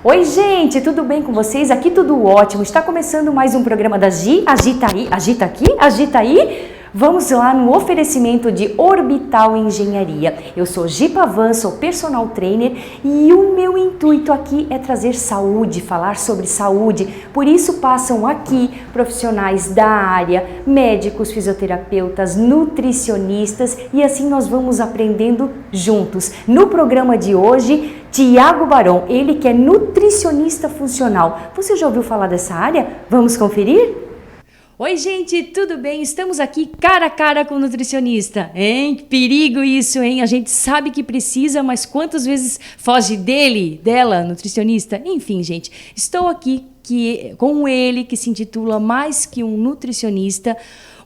Oi, gente, tudo bem com vocês? Aqui tudo ótimo. Está começando mais um programa da Gi. Agita aí, agita aqui, agita aí. Vamos lá no oferecimento de Orbital Engenharia. Eu sou Gi Pavan, sou personal trainer e o meu intuito aqui é trazer saúde, falar sobre saúde. Por isso passam aqui profissionais da área, médicos, fisioterapeutas, nutricionistas e assim nós vamos aprendendo juntos. No programa de hoje, Tiago Barão, ele que é nutricionista funcional. Você já ouviu falar dessa área? Vamos conferir? Oi, gente, tudo bem? Estamos aqui cara a cara com o nutricionista, hein? Que perigo isso, hein? A gente sabe que precisa, mas quantas vezes foge dela, nutricionista? Enfim, gente, estou aqui com ele, que se intitula mais que um nutricionista,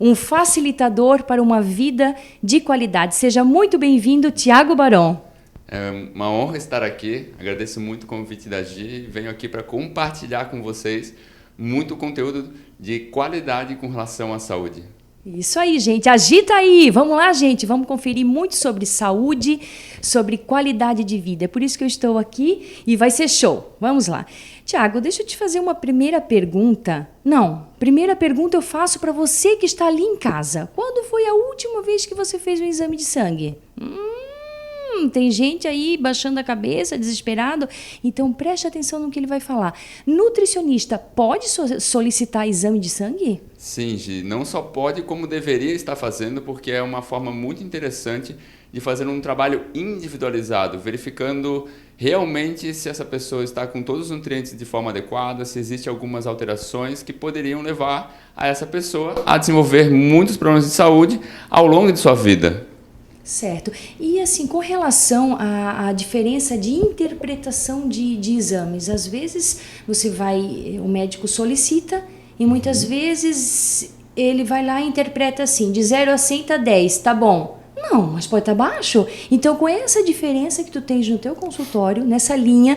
um facilitador para uma vida de qualidade. Seja muito bem-vindo, Tiago Barão. É uma honra estar aqui, agradeço muito o convite da Gi, venho aqui para compartilhar com vocês muito conteúdo de qualidade com relação à saúde. Isso aí, gente, agita aí, vamos lá, gente, vamos conferir muito sobre saúde, sobre qualidade de vida, é por isso que eu estou aqui e vai ser show, vamos lá. Tiago, deixa eu te fazer uma primeira pergunta. Primeira pergunta eu faço para você que está ali em casa. Quando foi a última vez que você fez um exame de sangue? Tem gente aí baixando a cabeça, desesperado. Então, preste atenção no que ele vai falar. Nutricionista pode solicitar exame de sangue? Sim, Gi. Não só pode, como deveria estar fazendo, porque é uma forma muito interessante de fazer um trabalho individualizado, verificando realmente se essa pessoa está com todos os nutrientes de forma adequada, se existem algumas alterações que poderiam levar a essa pessoa a desenvolver muitos problemas de saúde ao longo de sua vida. Certo. E assim, com relação à diferença de interpretação de exames, às vezes o médico solicita e muitas vezes ele vai lá e interpreta assim, de 0 a 100 tá 10, tá bom. Não, mas pode estar baixo. Então, com essa diferença que tu tens no teu consultório, nessa linha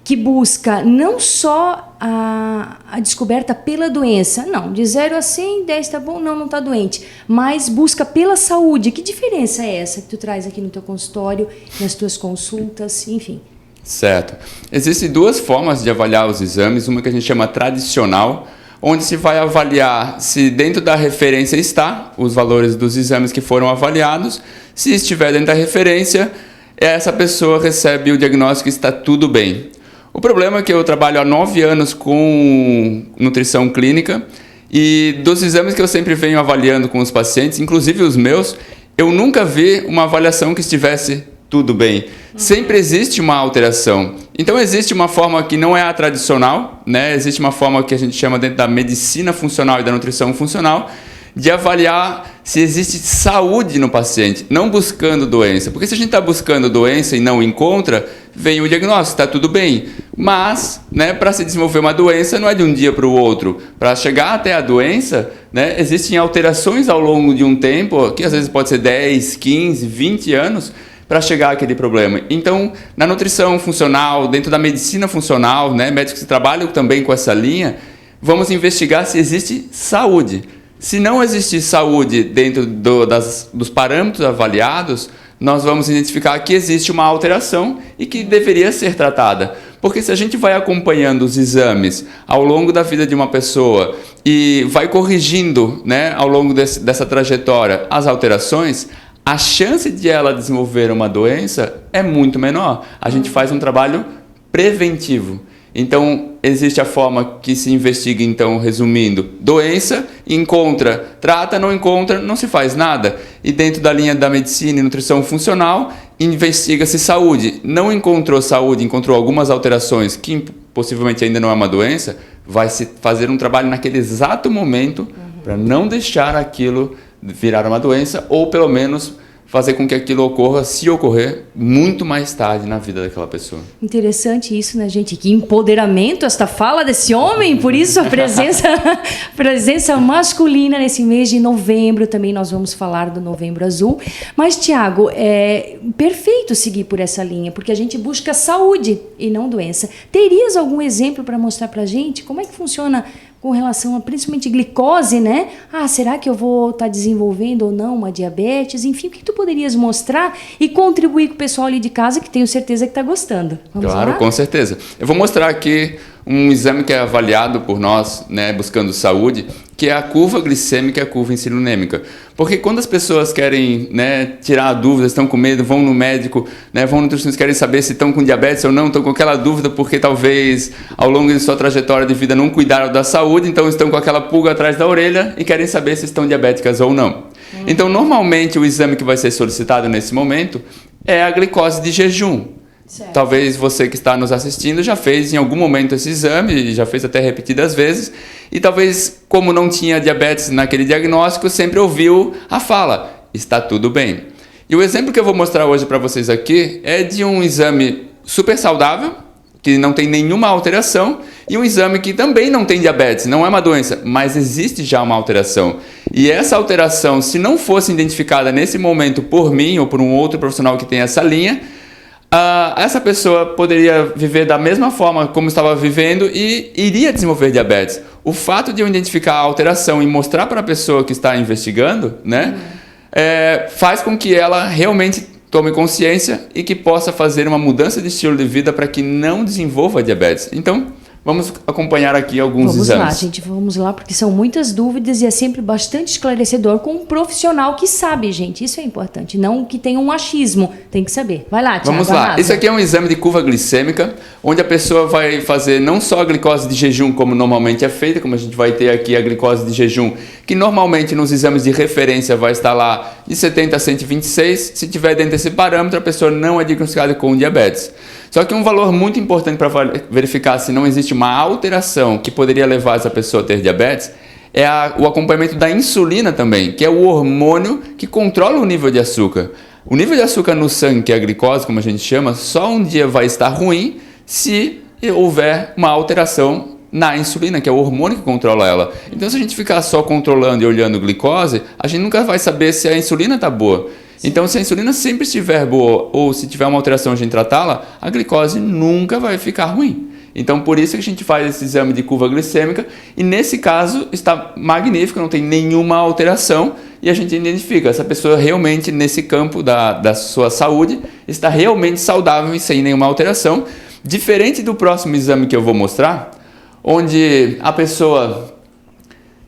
que busca não só a descoberta pela doença, não, de 0 a 100, 10 tá bom, não tá doente, mas busca pela saúde. Que diferença é essa que tu traz aqui no teu consultório, nas tuas consultas, enfim? Certo. Existem duas formas de avaliar os exames, uma que a gente chama tradicional, onde se vai avaliar se dentro da referência está os valores dos exames que foram avaliados, se estiver dentro da referência, essa pessoa recebe o diagnóstico que está tudo bem. O problema é que eu trabalho há 9 anos com nutrição clínica e dos exames que eu sempre venho avaliando com os pacientes, inclusive os meus, eu nunca vi uma avaliação que estivesse tudo bem. Sempre existe uma alteração. Então existe uma forma que não é a tradicional, né? Existe uma forma que a gente chama dentro da medicina funcional e da nutrição funcional, de avaliar se existe saúde no paciente, não buscando doença. Porque se a gente está buscando doença e não encontra, vem o diagnóstico, está tudo bem. Mas, né, para se desenvolver uma doença não é de um dia para o outro. Para chegar até a doença, né, existem alterações ao longo de um tempo, que às vezes pode ser 10, 15, 20 anos, para chegar àquele problema. Então, na nutrição funcional, dentro da medicina funcional, né, médicos que trabalham também com essa linha, vamos investigar se existe saúde. Se não existir saúde dentro dos parâmetros avaliados, nós vamos identificar que existe uma alteração e que deveria ser tratada. Porque se a gente vai acompanhando os exames ao longo da vida de uma pessoa e vai corrigindo, né, ao longo dessa trajetória as alterações, a chance de ela desenvolver uma doença é muito menor. A gente faz um trabalho preventivo. Então, existe a forma que se investiga, então, resumindo, doença, encontra, trata, não encontra, não se faz nada. E dentro da linha da medicina e nutrição funcional, investiga-se saúde. Não encontrou saúde, encontrou algumas alterações que possivelmente ainda não é uma doença, vai se fazer um trabalho naquele exato momento para não deixar aquilo virar uma doença ou pelo menos fazer com que aquilo ocorra, se ocorrer, muito mais tarde na vida daquela pessoa. Interessante isso, né, gente? Que empoderamento esta fala desse homem, por isso a presença masculina nesse mês de novembro, também nós vamos falar do Novembro Azul. Mas, Tiago, é perfeito seguir por essa linha, porque a gente busca saúde e não doença. Terias algum exemplo para mostrar para a gente como é que funciona com relação a principalmente glicose, né? Ah, será que eu vou estar desenvolvendo ou não uma diabetes? Enfim, o que tu poderias mostrar e contribuir com o pessoal ali de casa, que tenho certeza que está gostando. Vamos claro, lá? Com certeza. Eu vou mostrar aqui um exame que é avaliado por nós, né, buscando saúde, que é a curva glicêmica e a curva insulinêmica. Porque quando as pessoas querem, né, tirar dúvidas, estão com medo, vão no médico, né, vão no nutricionista, querem saber se estão com diabetes ou não, estão com aquela dúvida porque talvez ao longo de sua trajetória de vida não cuidaram da saúde, então estão com aquela pulga atrás da orelha e querem saber se estão diabéticas ou não. Então, normalmente, o exame que vai ser solicitado nesse momento é a glicose de jejum. Certo. Talvez você que está nos assistindo já fez em algum momento esse exame, já fez até repetidas vezes, e talvez, como não tinha diabetes naquele diagnóstico, sempre ouviu a fala, está tudo bem. E o exemplo que eu vou mostrar hoje para vocês aqui é de um exame super saudável, que não tem nenhuma alteração, e um exame que também não tem diabetes, não é uma doença, mas existe já uma alteração. E essa alteração, se não fosse identificada nesse momento por mim ou por um outro profissional que tem essa linha, essa pessoa poderia viver da mesma forma como estava vivendo e iria desenvolver diabetes. O fato de eu identificar a alteração e mostrar para a pessoa que está investigando, né, faz com que ela realmente tome consciência e que possa fazer uma mudança de estilo de vida para que não desenvolva diabetes. Então, vamos acompanhar aqui alguns exames. Vamos lá, gente, vamos lá, porque são muitas dúvidas e é sempre bastante esclarecedor com um profissional que sabe, gente. Isso é importante, não que tenha um achismo, tem que saber. Vai lá, Tiago. Vamos lá. Esse aqui é um exame de curva glicêmica, onde a pessoa vai fazer não só a glicose de jejum, como normalmente é feita, como a gente vai ter aqui a glicose de jejum, que normalmente nos exames de referência vai estar lá de 70 a 126. Se tiver dentro desse parâmetro, a pessoa não é diagnosticada com diabetes. Só que um valor muito importante para verificar se não existe uma alteração que poderia levar essa pessoa a ter diabetes é o acompanhamento da insulina também, que é o hormônio que controla o nível de açúcar. O nível de açúcar no sangue, que é a glicose, como a gente chama, só um dia vai estar ruim se houver uma alteração na insulina, que é o hormônio que controla ela. Então, se a gente ficar só controlando e olhando glicose, a gente nunca vai saber se a insulina está boa. Então, se a insulina sempre estiver boa ou se tiver uma alteração a gente tratá-la, a glicose nunca vai ficar ruim. Então, por isso que a gente faz esse exame de curva glicêmica e, nesse caso, está magnífico, não tem nenhuma alteração e a gente identifica essa pessoa realmente nesse campo da sua saúde, está realmente saudável e sem nenhuma alteração, diferente do próximo exame que eu vou mostrar, onde a pessoa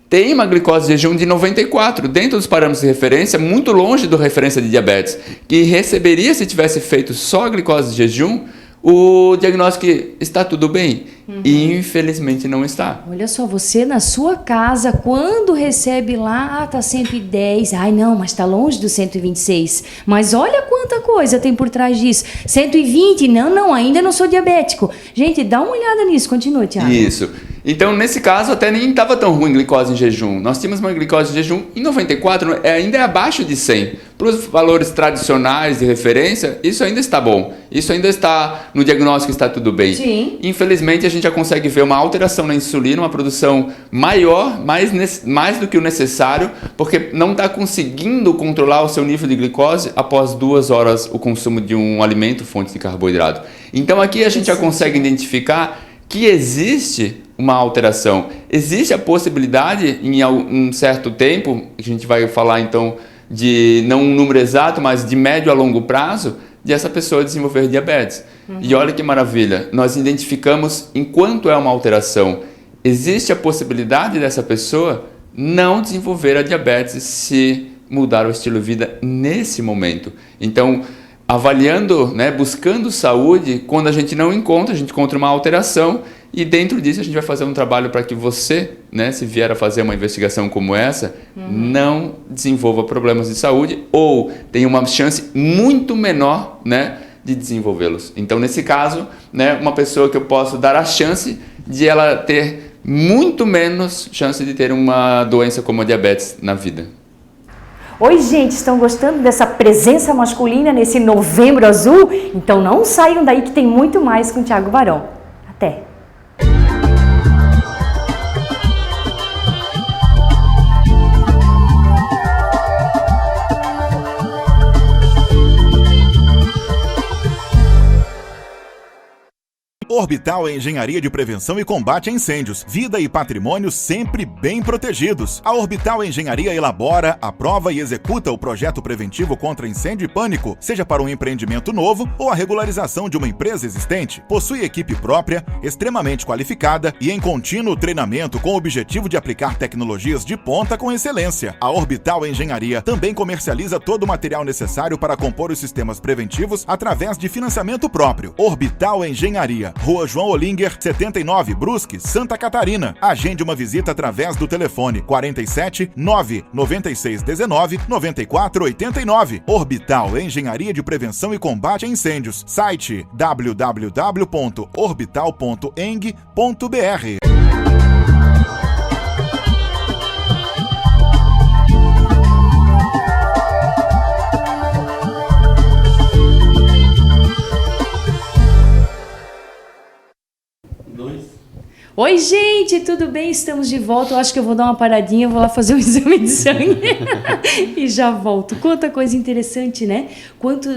tem uma glicose de jejum de 94, dentro dos parâmetros de referência, muito longe do referência de diabetes, que receberia, se tivesse feito só a glicose de jejum, o diagnóstico que está tudo bem. E infelizmente não está. Olha só, você na sua casa, quando recebe lá, tá 110, ai não, mas tá longe do 126. Mas olha quanta coisa tem por trás disso. 120, não, ainda não sou diabético. Gente, dá uma olhada nisso, continua, Tiago. Isso. Então, nesse caso, até nem estava tão ruim glicose em jejum. Nós tínhamos uma glicose em jejum em 94, ainda é abaixo de 100. Para os valores tradicionais de referência, isso ainda está bom. Isso ainda está no diagnóstico, está tudo bem. Sim. Infelizmente, a gente já consegue ver uma alteração na insulina, uma produção maior, mais do que o necessário, porque não está conseguindo controlar o seu nível de glicose após 2 horas o consumo de um alimento, fonte de carboidrato. Então, aqui a gente já consegue identificar que existe uma alteração. Existe a possibilidade, em um certo tempo, a gente vai falar então de não um número exato, mas de médio a longo prazo, de essa pessoa desenvolver diabetes. E olha que maravilha, nós identificamos enquanto é uma alteração. Existe a possibilidade dessa pessoa não desenvolver a diabetes se mudar o estilo de vida nesse momento. Então, avaliando, né, buscando saúde, quando a gente não encontra, a gente encontra uma alteração e dentro disso a gente vai fazer um trabalho para que você, né, se vier a fazer uma investigação como essa, não desenvolva problemas de saúde ou tenha uma chance muito menor, né, de desenvolvê-los. Então, nesse caso, né, uma pessoa que eu posso dar a chance de ela ter muito menos chance de ter uma doença como a diabetes na vida. Oi, gente, estão gostando dessa presença masculina nesse Novembro Azul? Então não saiam daí que tem muito mais com o Tiago Barão. Até! Orbital é engenharia de prevenção e combate a incêndios, vida e patrimônio sempre bem protegidos. A Orbital Engenharia elabora, aprova e executa o projeto preventivo contra incêndio e pânico, seja para um empreendimento novo ou a regularização de uma empresa existente. Possui equipe própria, extremamente qualificada e em contínuo treinamento com o objetivo de aplicar tecnologias de ponta com excelência. A Orbital Engenharia também comercializa todo o material necessário para compor os sistemas preventivos através de financiamento próprio. Orbital Engenharia, Rua João Olinger, 79, Brusque, Santa Catarina. Agende uma visita através do telefone 47 996 19 94 89. Orbital Engenharia de Prevenção e Combate a Incêndios. Site www.orbital.eng.br. Oi, gente, tudo bem? Estamos de volta. Eu acho que eu vou dar uma paradinha, vou lá fazer um exame de sangue e já volto. Quanta coisa interessante, né? Quanto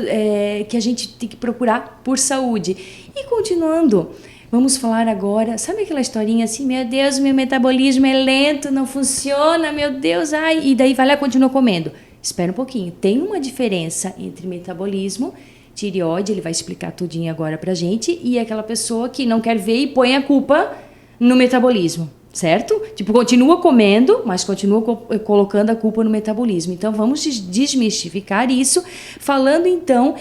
que a gente tem que procurar por saúde. E continuando, vamos falar agora, sabe aquela historinha assim, meu Deus, meu metabolismo é lento, não funciona, meu Deus, ai, e daí vai lá e continua comendo. Espera um pouquinho, tem uma diferença entre metabolismo, tireoide, ele vai explicar tudinho agora pra gente, e aquela pessoa que não quer ver e põe a culpa no metabolismo, certo? Tipo, continua comendo, mas continua colocando a culpa no metabolismo. Então, vamos desmistificar isso, falando então,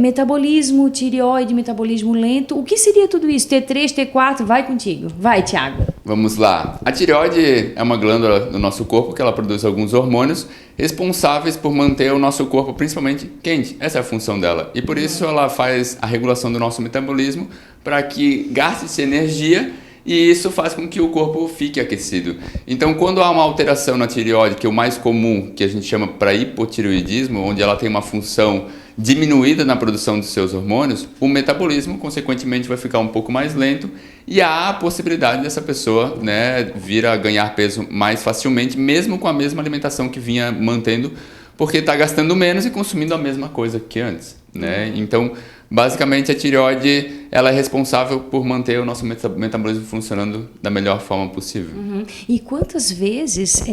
metabolismo, tireoide, metabolismo lento. O que seria tudo isso? T3, T4, vai contigo. Vai, Thiago. Vamos lá. A tireoide é uma glândula do nosso corpo que ela produz alguns hormônios responsáveis por manter o nosso corpo principalmente quente. Essa é a função dela. E por isso ela faz a regulação do nosso metabolismo para que gaste-se energia e isso faz com que o corpo fique aquecido. Então, quando há uma alteração na tireoide, que é o mais comum, que a gente chama para hipotireoidismo, onde ela tem uma função diminuída na produção dos seus hormônios, o metabolismo, consequentemente, vai ficar um pouco mais lento e há a possibilidade dessa pessoa, né, vir a ganhar peso mais facilmente, mesmo com a mesma alimentação que vinha mantendo, porque está gastando menos e consumindo a mesma coisa que antes, né? Então, basicamente, a tireoide ela é responsável por manter o nosso metabolismo funcionando da melhor forma possível. Uhum. E quantas vezes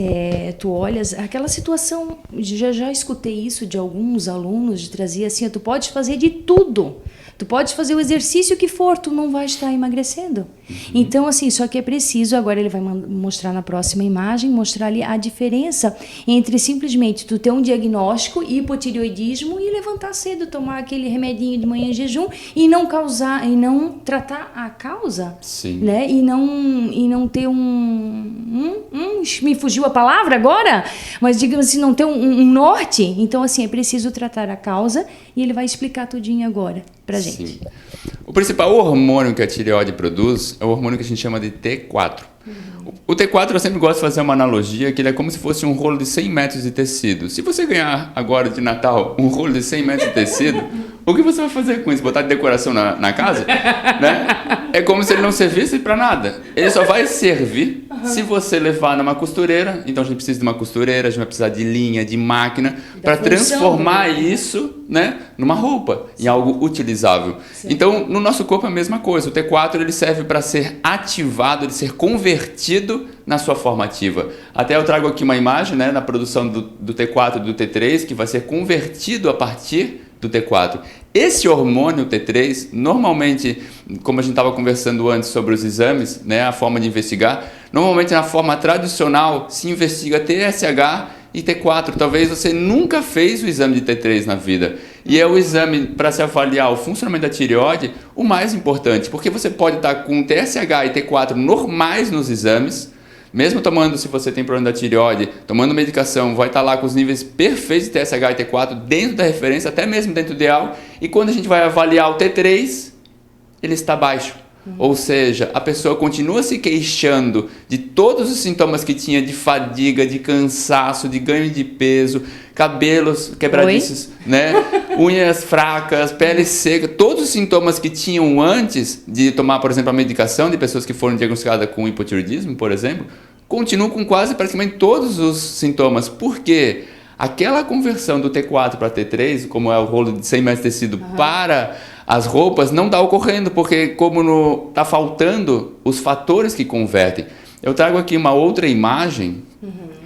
tu olhas aquela situação, já escutei isso de alguns alunos, de trazer assim, tu pode fazer de tudo. Tu pode fazer o exercício que for, tu não vai estar emagrecendo. Uhum. Então, assim, só que é preciso, agora ele vai mostrar na próxima imagem, mostrar ali a diferença entre simplesmente tu ter um diagnóstico, hipotireoidismo, e levantar cedo, tomar aquele remedinho de manhã em jejum e não causar, e não tratar a causa. Sim. Né? E não ter me fugiu a palavra agora, mas digamos assim, não ter um norte. Então, assim, é preciso tratar a causa e ele vai explicar tudinho agora pra gente. Sim. O principal hormônio que a tireoide produz é o hormônio que a gente chama de T4. Uhum. O T4 eu sempre gosto de fazer uma analogia que ele é como se fosse um rolo de 100 metros de tecido. Se você ganhar agora de Natal um rolo de 100 metros de tecido, o que você vai fazer com isso? Botar de decoração na casa? Né? É como se ele não servisse para nada. Ele só vai servir se você levar numa costureira. Então a gente precisa de uma costureira, a gente vai precisar de linha, de máquina, para transformar isso, né, numa roupa, em algo utilizável. Sim. Então no nosso corpo é a mesma coisa. O T4 ele serve para ser ativado, ele ser convertido na sua forma ativa. Até eu trago aqui uma imagem, né, na produção do T4 e do T3, que vai ser convertido a partir do T4. Esse hormônio T3, normalmente, como a gente estava conversando antes sobre os exames, né, a forma de investigar, normalmente na forma tradicional se investiga TSH e T4. Talvez você nunca fez o exame de T3 na vida. E é o exame para se avaliar o funcionamento da tireoide o mais importante, porque você pode estar com TSH e T4 normais nos exames, mesmo tomando, se você tem problema da tireoide, tomando medicação, vai estar lá com os níveis perfeitos de TSH e T4 dentro da referência, até mesmo dentro do ideal. E quando a gente vai avaliar o T3, ele está baixo. Ou seja, a pessoa continua se queixando de todos os sintomas que tinha de fadiga, de cansaço, de ganho de peso, cabelos quebradiços, né? Unhas fracas, pele seca, todos os sintomas que tinham antes de tomar, por exemplo, a medicação de pessoas que foram diagnosticadas com hipotireoidismo, por exemplo, continuam com quase praticamente todos os sintomas. Por quê? Aquela conversão do T4 para T3, como é o rolo de 100 metros de tecido, para as roupas, não está ocorrendo, porque como está faltando os fatores que convertem. Eu trago aqui uma outra imagem,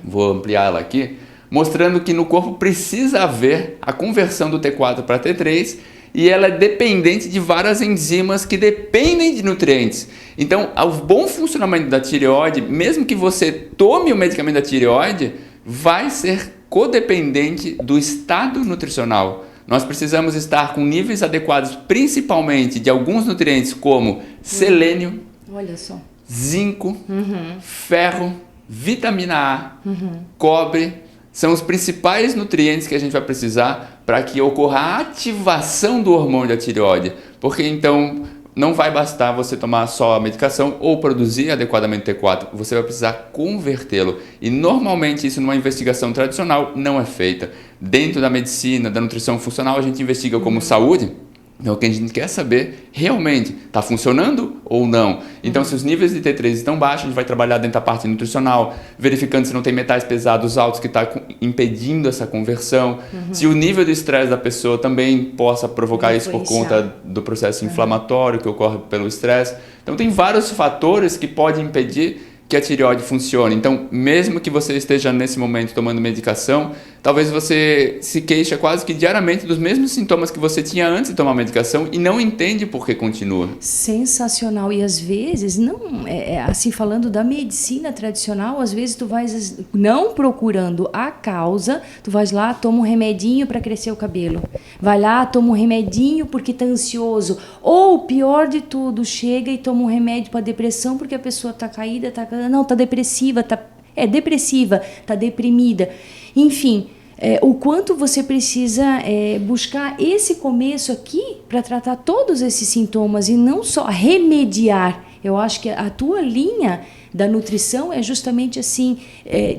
vou ampliar ela aqui, mostrando que no corpo precisa haver a conversão do T4 para T3 e ela é dependente de várias enzimas que dependem de nutrientes. Então, o bom funcionamento da tireoide, mesmo que você tome o medicamento da tireoide, vai ser codependente do estado nutricional. Nós precisamos estar com níveis adequados, principalmente de alguns nutrientes como selênio, olha só, zinco, ferro, vitamina A, cobre. São os principais nutrientes que a gente vai precisar para que ocorra a ativação do hormônio da tireoide. Porque então não vai bastar você tomar só a medicação ou produzir adequadamente o T4, você vai precisar convertê-lo. E normalmente isso numa investigação tradicional não é feita. Dentro da medicina, da nutrição funcional, a gente investiga como saúde. Então, o que a gente quer saber realmente está funcionando ou não. Então, se os níveis de T3 estão baixos, a gente vai trabalhar dentro da parte nutricional, verificando se não tem metais pesados altos que está impedindo essa conversão. Se o nível de estresse da pessoa também possa provocar isso por conta do processo inflamatório que ocorre pelo estresse. Então, tem vários fatores que podem impedir que a tireoide funcione. Então, mesmo que você esteja nesse momento tomando medicação, talvez você se queixa quase que diariamente dos mesmos sintomas que você tinha antes de tomar a medicação e não entende por que continua. Sensacional. E às vezes, não assim, falando da medicina tradicional, às vezes tu vais não procurando a causa, tu vais lá, toma um remedinho para crescer o cabelo. Vai lá, toma um remedinho porque tá ansioso. Ou, pior de tudo, chega e toma um remédio para depressão porque a pessoa tá caída, tá depressiva, tá deprimida. Enfim, o quanto você precisa buscar esse começo aqui para tratar todos esses sintomas e não só remediar. Eu acho que a tua linha da nutrição é justamente assim,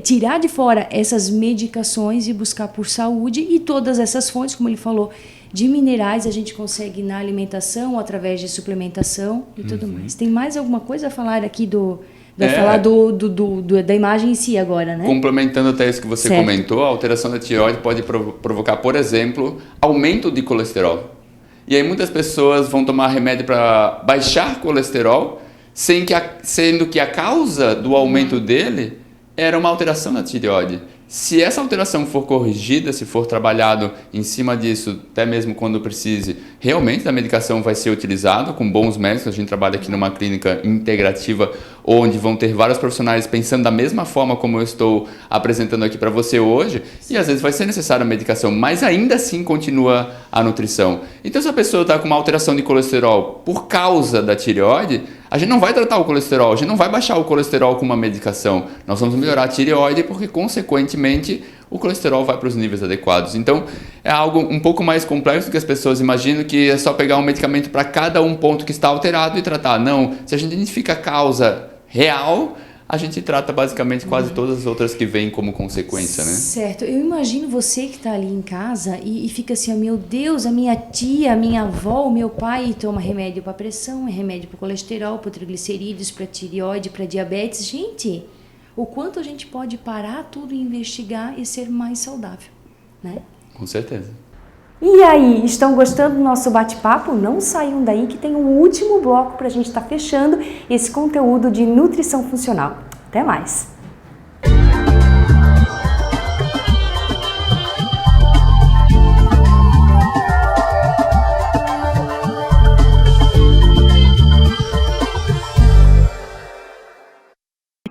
tirar de fora essas medicações e buscar por saúde e todas essas fontes, como ele falou, de minerais a gente consegue na alimentação, através de suplementação e tudo mais. Tem mais alguma coisa a falar aqui Vai falar da imagem em si agora, né? Complementando até isso que você comentou, a alteração da tireoide pode provocar, por exemplo, aumento de colesterol. E aí muitas pessoas vão tomar remédio para baixar colesterol, sendo que a causa do aumento dele era uma alteração na tireoide. Se essa alteração for corrigida, se for trabalhado em cima disso, até mesmo quando precise, realmente a medicação vai ser utilizada com bons médicos. A gente trabalha aqui numa clínica integrativa, onde vão ter vários profissionais pensando da mesma forma como eu estou apresentando aqui para você hoje, e às vezes vai ser necessária a medicação, mas ainda assim continua a nutrição. Então, se a pessoa está com uma alteração de colesterol por causa da tireoide, a gente não vai tratar o colesterol, a gente não vai baixar o colesterol com uma medicação. Nós vamos melhorar a tireoide porque, consequentemente, o colesterol vai para os níveis adequados. Então, é algo um pouco mais complexo do que as pessoas imaginam, que é só pegar um medicamento para cada um ponto que está alterado e tratar. Não, se a gente identifica a causa real, a gente trata basicamente quase todas as outras que vêm como consequência, né? Certo. Eu imagino você que está ali em casa e fica assim, meu Deus, a minha tia, a minha avó, o meu pai toma remédio para pressão, remédio para colesterol, para triglicerídeos, para tireoide, para diabetes. Gente, o quanto a gente pode parar tudo e investigar e ser mais saudável, né? Com certeza. E aí, estão gostando do nosso bate-papo? Não saiam daí que tem um último bloco para a gente estar fechando esse conteúdo de nutrição funcional. Até mais!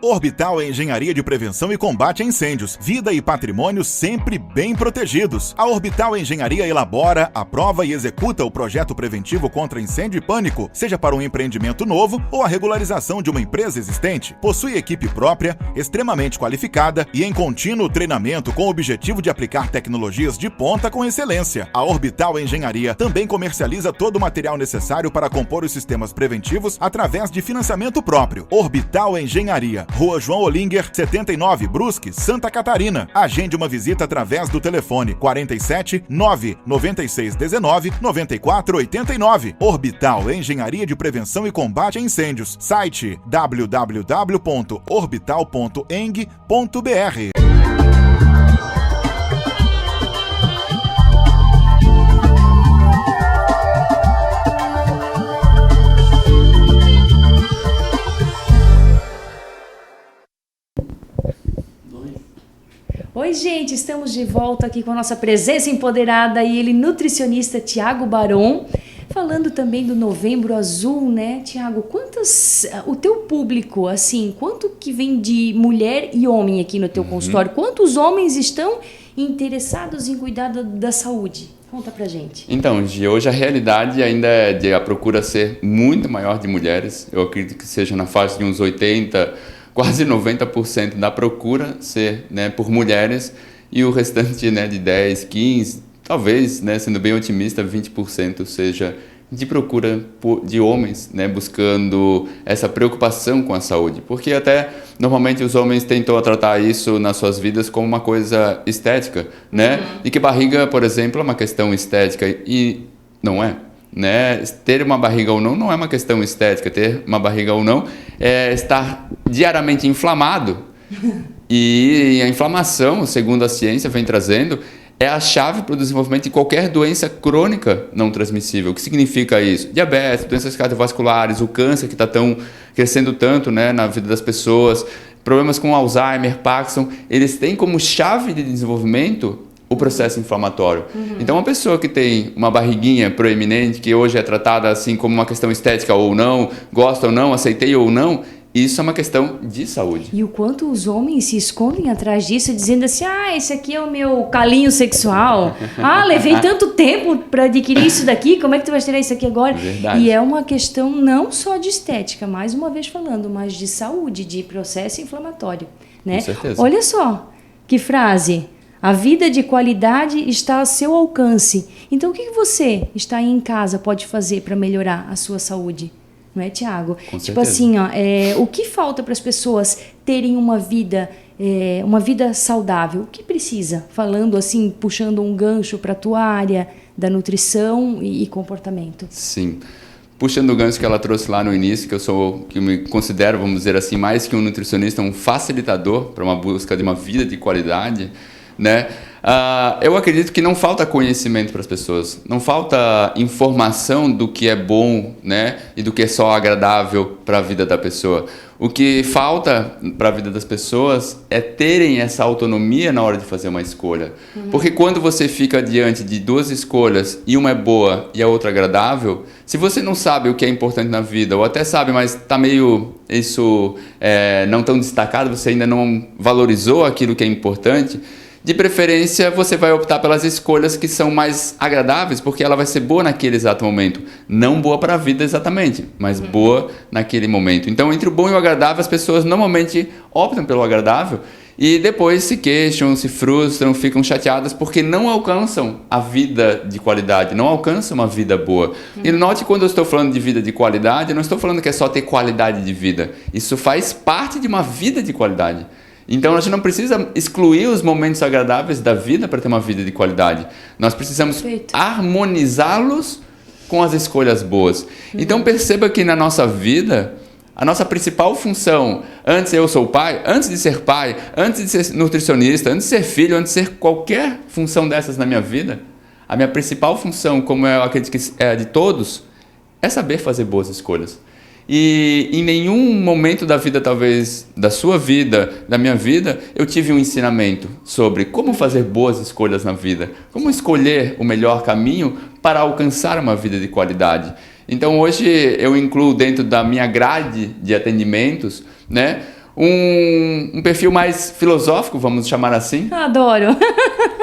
Orbital é engenharia de prevenção e combate a incêndios, vida e patrimônio sempre bem protegidos. A Orbital Engenharia elabora, aprova e executa o projeto preventivo contra incêndio e pânico, seja para um empreendimento novo ou a regularização de uma empresa existente. Possui equipe própria, extremamente qualificada e em contínuo treinamento com o objetivo de aplicar tecnologias de ponta com excelência. A Orbital Engenharia também comercializa todo o material necessário para compor os sistemas preventivos através de financiamento próprio. Orbital Engenharia, Rua João Olinger, 79, Brusque, Santa Catarina. Agende uma visita através do telefone 47 996 19 94 89. Orbital Engenharia de Prevenção e Combate a Incêndios. Site www.orbital.eng.br. Oi, gente, estamos de volta aqui com a nossa presença empoderada e ele, nutricionista Tiago Baron, falando também do Novembro Azul, né, Tiago? O teu público, assim, quanto que vem de mulher e homem aqui no teu consultório? Quantos homens estão interessados em cuidar da saúde? Conta pra gente. Então, Gi, hoje a realidade ainda é de a procura ser muito maior de mulheres. Eu acredito que seja na faixa de uns 80%, quase 90% da procura ser, né, por mulheres, e o restante, né, de 10%, 15%, talvez, né, sendo bem otimista, 20% seja de procura de homens, né, buscando essa preocupação com a saúde. Porque até, normalmente, os homens tentam tratar isso nas suas vidas como uma coisa estética, né? E que barriga, por exemplo, é uma questão estética e não é. Né? Ter uma barriga ou não é uma questão estética. Ter uma barriga ou não é estar diariamente inflamado. E a inflamação, segundo a ciência vem trazendo, é a chave para o desenvolvimento de qualquer doença crônica não transmissível. O que significa isso? Diabetes, doenças cardiovasculares, o câncer que está crescendo tanto, né, na vida das pessoas, problemas com Alzheimer, Parkinson, eles têm como chave de desenvolvimento o processo inflamatório. Então, uma pessoa que tem uma barriguinha proeminente, que hoje é tratada assim como uma questão estética ou não, gosta ou não, aceitei ou não, isso é uma questão de saúde. E o quanto os homens se escondem atrás disso, dizendo assim, esse aqui é o meu calinho sexual. Levei tanto tempo para adquirir isso daqui, como é que tu vai tirar isso aqui agora? Verdade. E é uma questão não só de estética, mais uma vez falando, mas de saúde, de processo inflamatório, né? Com certeza. Olha só, que frase. A vida de qualidade está ao seu alcance. Então, o que você está aí em casa pode fazer para melhorar a sua saúde? Não é, Tiago? Com tipo certeza. assim, o que falta para as pessoas terem uma vida saudável? O que precisa? Falando assim, puxando um gancho para a tua área da nutrição e comportamento. Sim. Puxando o gancho que ela trouxe lá no início, que eu me considero, vamos dizer assim, mais que um nutricionista, um facilitador para uma busca de uma vida de qualidade, né? Eu acredito que não falta conhecimento para as pessoas, não falta informação do que é bom, né, e do que é só agradável para a vida da pessoa. O que falta para a vida das pessoas é terem essa autonomia na hora de fazer uma escolha. Porque quando você fica diante de duas escolhas e uma é boa e a outra agradável, se você não sabe o que é importante na vida, ou até sabe, mas está meio não tão destacado, você ainda não valorizou aquilo que é importante, de preferência, você vai optar pelas escolhas que são mais agradáveis, porque ela vai ser boa naquele exato momento. Não boa para a vida exatamente, mas boa naquele momento. Então, entre o bom e o agradável, as pessoas normalmente optam pelo agradável e depois se queixam, se frustram, ficam chateadas porque não alcançam a vida de qualidade, não alcançam uma vida boa. E note, quando eu estou falando de vida de qualidade, eu não estou falando que é só ter qualidade de vida. Isso faz parte de uma vida de qualidade. Então, a gente não precisa excluir os momentos agradáveis da vida para ter uma vida de qualidade. Nós precisamos harmonizá-los com as escolhas boas. Então, perceba que na nossa vida, a nossa principal função, antes de ser pai, antes de ser nutricionista, antes de ser filho, antes de ser qualquer função dessas na minha vida, a minha principal função, como eu acredito que é a de todos, é saber fazer boas escolhas. E em nenhum momento da vida, talvez, da sua vida, da minha vida, eu tive um ensinamento sobre como fazer boas escolhas na vida, como escolher o melhor caminho para alcançar uma vida de qualidade. Então, hoje eu incluo dentro da minha grade de atendimentos, né, um perfil mais filosófico, vamos chamar assim. Adoro!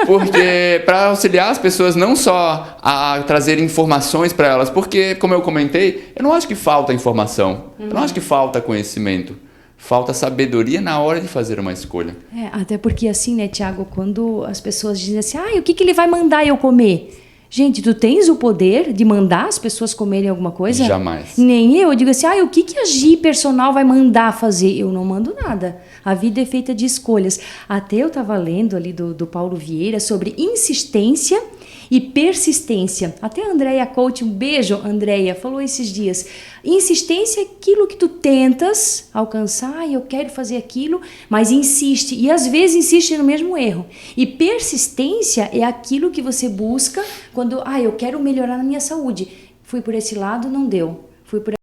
Porque para auxiliar as pessoas não só a trazer informações para elas, porque, como eu comentei, eu não acho que falta informação, eu não acho que falta conhecimento, falta sabedoria na hora de fazer uma escolha. Até porque assim, né, Tiago, quando as pessoas dizem assim, o que ele vai mandar eu comer? Gente, tu tens o poder de mandar as pessoas comerem alguma coisa? Jamais. Nem eu. Eu digo assim, o que a Gi personal vai mandar fazer? Eu não mando nada. A vida é feita de escolhas. Até eu estava lendo ali do Paulo Vieira sobre insistência e persistência. Até a Andréia Coach, um beijo, Andréia, falou esses dias. Insistência é aquilo que tu tentas alcançar, eu quero fazer aquilo, mas insiste. E às vezes insiste no mesmo erro. E persistência é aquilo que você busca quando, eu quero melhorar na minha saúde. Fui por esse lado, não deu. Fui por